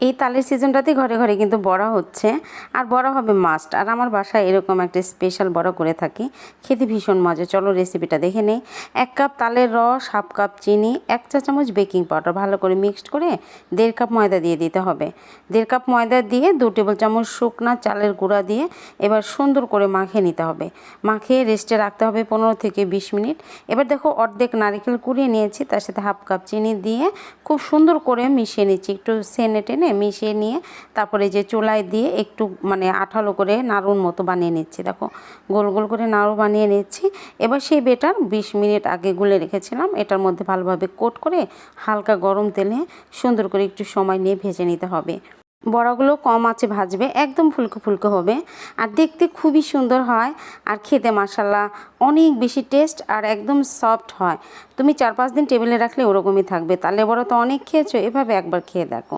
এই তালের সিজনটাতে ঘরে ঘরে কিন্তু বড়া হচ্ছে, আর বড়া হবে মাস্ট। আর আমার বাসায় এরকম একটা স্পেশাল বড়া করে থাকি, খেতে ভীষণ মজা। চলো রেসিপিটা দেখে নেই। 1 কাপ তালের রস, হাফ কাপ চিনি, 1 চা চামচ বেকিং পাউডার ভালো করে মিক্সড করে 1.5 কাপ ময়দা দিয়ে দিতে হবে। 1.5 কাপ ময়দা দিয়ে 2 টেবিল চামচ শুকনা চালের গুঁড়া দিয়ে এবার সুন্দর করে মাখিয়ে নিতে হবে। মাখিয়ে রেস্টে রাখতে হবে 15 থেকে 20 মিনিট। এবার দেখো অর্ধেক নারকেল কুড়িয়ে নিয়েছি, তার সাথে হাফ কাপ চিনি দিয়ে খুব সুন্দর করে মিশিয়ে নিচ্ছি। একটু সেনে টেনে মিশিয়ে নিয়ে তারপরে যে চুলায় দিয়ে একটু মানে আঠালো করে নাড়ুর মতো বানিয়ে নিচ্ছি। দেখো গোল গোল করে নাড়ু বানিয়ে নিচ্ছি। এবার সেই বেটার 20 মিনিট আগে গুলে রেখেছিলাম এটার মধ্যে ভালোভাবে কোট করে হালকা গরম তেলে সুন্দর করে একটু সময় নিয়ে ভেজে নিতে হবে। বড়াগুলো কম আঁচে ভাজবে, একদম ফুলকো ফুলকো হবে, আর দেখতে খুবই সুন্দর হয়, আর খেতে মাশাল্লাহ অনেক বেশি টেস্ট আর একদম সফট হয়। তুমি 4-5 দিন টেবিলে রাখলে ওরকমই থাকবে। তালে বড়া তো অনেক খেয়েছো, এভাবে একবার খেয়ে দেখো।